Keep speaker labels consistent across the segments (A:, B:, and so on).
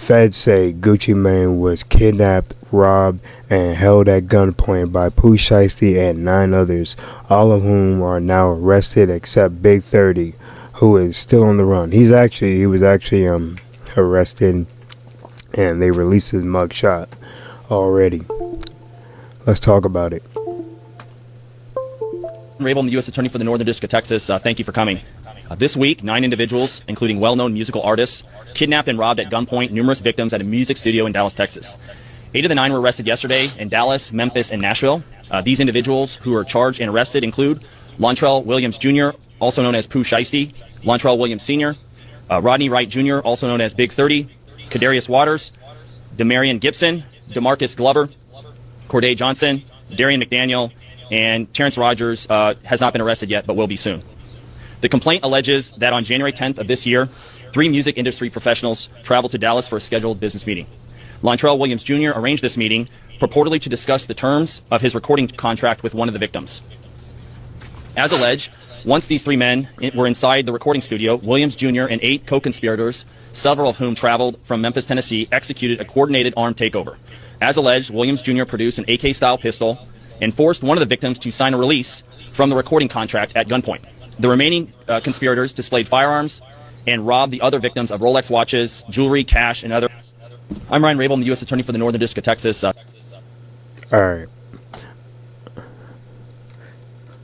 A: Feds say Gucci Mane was kidnapped, robbed, and held at gunpoint by Pooh Shiesty and 9 others, all of whom are now arrested except Big 30, who is still on the run. He was actually arrested, and they released his mugshot already. Let's talk about it.
B: Rabel, the U.S. Attorney for the Northern District of Texas. Thank you for coming. This week, 9 individuals, including well-known musical artists, kidnapped and robbed at gunpoint numerous victims at a music studio in Dallas, Texas. 8 of the 9 were arrested yesterday in Dallas, Memphis, and Nashville. These individuals who are charged and arrested include Lontrell Williams Jr., also known as Pooh Shiesty, Lontrell Williams Sr., Rodney Wright Jr., also known as Big 30, Kadarius Waters, Demarion Gibson, DeMarcus Glover, Corday Johnson, Darian McDaniel, and Terrence Rogers has not been arrested yet, but will be soon. The complaint alleges that on January 10th of this year, 3 music industry professionals traveled to Dallas for a scheduled business meeting. Lontrell Williams Jr. arranged this meeting purportedly to discuss the terms of his recording contract with one of the victims. As alleged, once these 3 men were inside the recording studio, Williams Jr. and 8 co-conspirators, several of whom traveled from Memphis, Tennessee, executed a coordinated armed takeover. As alleged, Williams Jr. produced an AK-style pistol and forced one of the victims to sign a release from the recording contract at gunpoint. The remaining conspirators displayed firearms and robbed the other victims of Rolex watches, jewelry, cash, and other. I'm Ryan Rabel, I'm the U.S. Attorney for the Northern District of Texas.
A: Alright.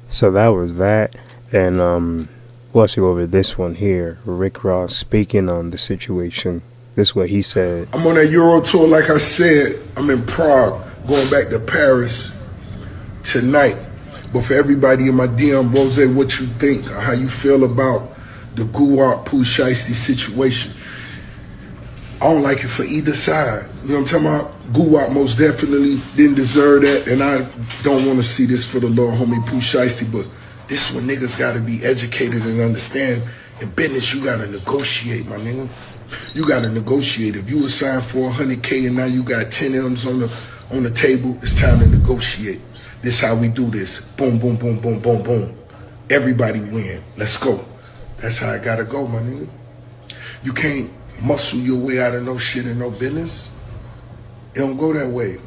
A: So that was that. And let's go over this one here. Rick Ross speaking on the situation. This is what he said.
C: I'm on a Euro tour, like I said. I'm in Prague, going back to Paris tonight. But for everybody in my DM, Rose, what you think, or how you feel about the Guwap Pooh Shiesty situation? I don't like it for either side. You know what I'm talking about? Guwap most definitely didn't deserve that, and I don't want to see this for the little homie Pooh Shiesty, but this one niggas got to be educated and understand. In business, you got to negotiate, my nigga. You got to negotiate. If you were signed for 100K and now you got 10 M's on the table, it's time to negotiate. This how we do this. Boom, boom, boom, boom, boom, boom. Everybody win. Let's go. That's how it gotta go, my nigga. You can't muscle your way out of no shit and no business. It don't go that way.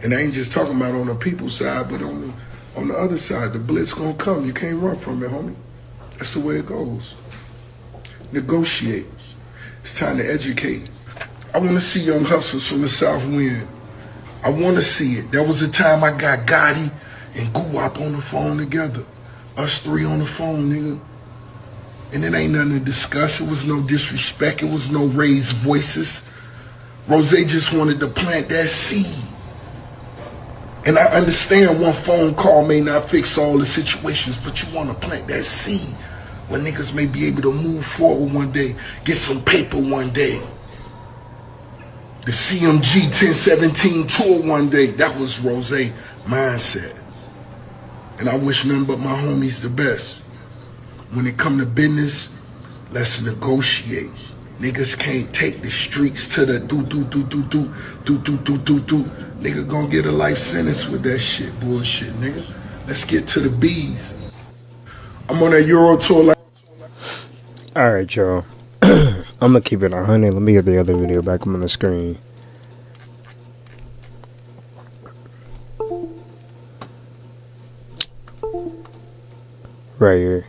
C: And I ain't just talking about on the people's side, but on the other side, the blitz gonna come. You can't run from it, homie. That's the way it goes. Negotiate. It's time to educate. I wanna see young hustlers from the South win. I want to see it. There was a time I got Gotti and Guwap on the phone together. Us 3 on the phone, nigga. And it ain't nothing to discuss. It was no disrespect. It was no raised voices. Rose just wanted to plant that seed. And I understand one phone call may not fix all the situations, but you want to plant that seed where niggas may be able to move forward one day, get some paper one day. The CMG 1017 tour one day, that was Rose mindset. And I wish nothing but my homies the best. When it come to business, let's negotiate. Niggas can't take the streets to the do. Nigga gonna get a life sentence with that shit, bullshit, nigga. Let's get to the B's. I'm on that Euro tour like.
A: Alright, y'all. I'm gonna keep it 100. Let me get the other video back on the screen. Right here.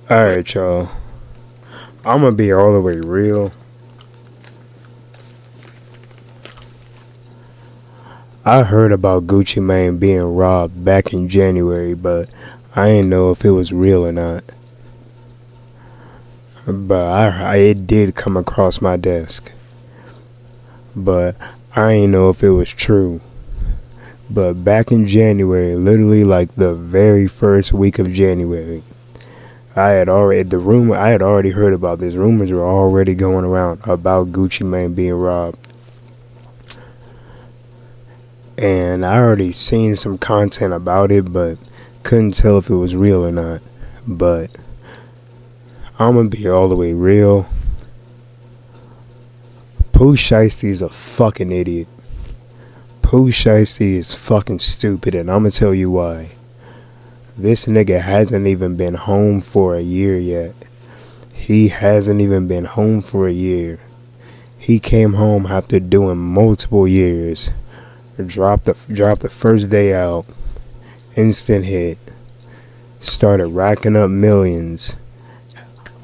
A: Alright, y'all. I'm gonna be all the way real. I heard about Gucci Mane being robbed back in January, but I didn't know if it was real or not. But it did come across my desk. But I didn't know if it was true. But back in January, literally like the very first week of January, I had already heard about this. Rumors were already going around about Gucci Mane being robbed. And I already seen some content about it, but couldn't tell if it was real or not. But I'm gonna be all the way real. Pooh Shiesty is a fucking idiot. Pooh Shiesty is fucking stupid, and I'm gonna tell you why. This nigga hasn't even been home for a year yet. He hasn't even been home for a year. He came home after doing multiple years. Dropped the first day out. Instant hit. Started racking up millions.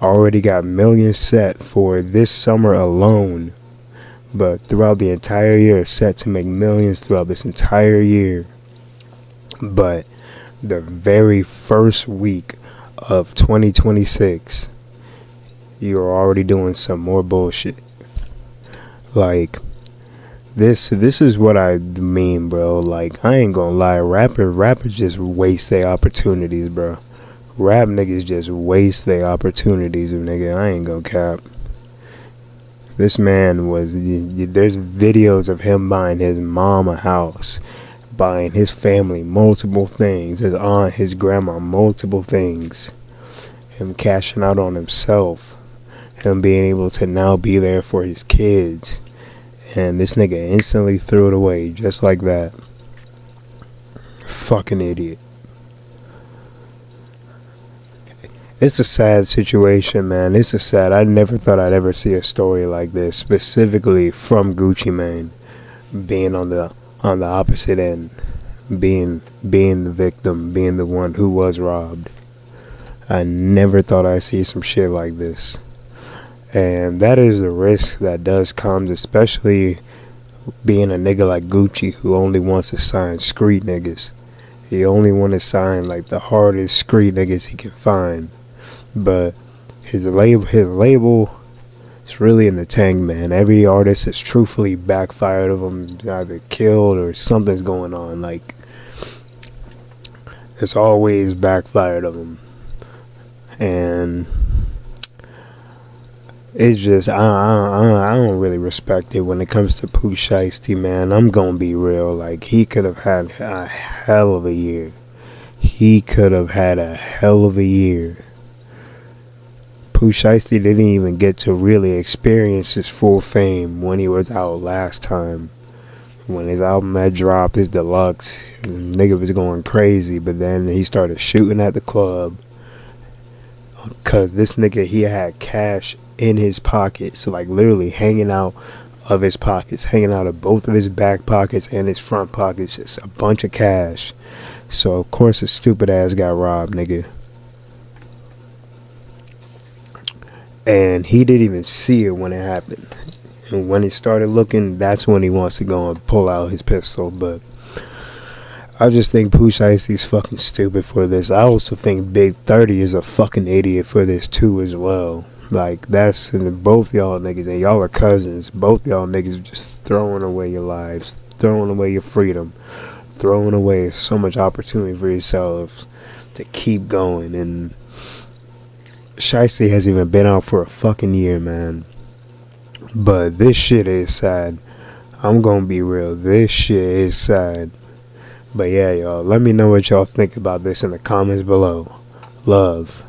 A: Already got millions set for this summer alone. But throughout the entire year, set to make millions throughout this entire year. But the very first week of 2026, you're already doing some more bullshit. Like, this is what I mean, bro. Like, I ain't gonna lie, rappers just waste their opportunities, bro. Rap niggas just waste their opportunities, nigga. I ain't gonna cap. This man there's videos of him buying his mom a house, buying his family multiple things, his aunt, his grandma, multiple things. Him cashing out on himself. Him being able to now be there for his kids. And this nigga instantly threw it away just like that. Fucking idiot. It's a sad situation, man. I never thought I'd ever see a story like this, specifically from Gucci Mane, being on the opposite end, being the victim, being the one who was robbed. I never thought I'd see some shit like this. And that is the risk that does come, especially being a nigga like Gucci who only wants to sign street niggas. He only wants to sign like the hardest street niggas he can find. But his label is really in the tank, man. Every artist has truthfully backfired of him, either killed or something's going on. Like, it's always backfired of him. And it's just, I don't really respect it when it comes to Pooh Shiesty, man. I'm gonna be real. Like, he could have had a hell of a year. Pooh Shiesty didn't even get to really experience his full fame when he was out last time. When his album had dropped, his deluxe, the nigga was going crazy. But then he started shooting at the club. Because this nigga, he had cash in his pockets. Like, literally hanging out of his pockets. Hanging out of both of his back pockets and his front pockets. Just a bunch of cash. So, of course, his stupid ass got robbed, nigga. And he didn't even see it when it happened. And when he started looking, that's when he wants to go and pull out his pistol. But I just think Pooh Shiesty's fucking stupid for this. I also think Big 30 is a fucking idiot for this too as well. Like, that's, and both y'all niggas, and y'all are cousins, both y'all niggas are just throwing away your lives, throwing away your freedom, throwing away so much opportunity for yourselves to keep going. And Shiesty hasn't even been out for a fucking year, man. But this shit is sad. I'm gonna be real. This shit is sad. But yeah, y'all, let me know what y'all think about this in the comments below. Love.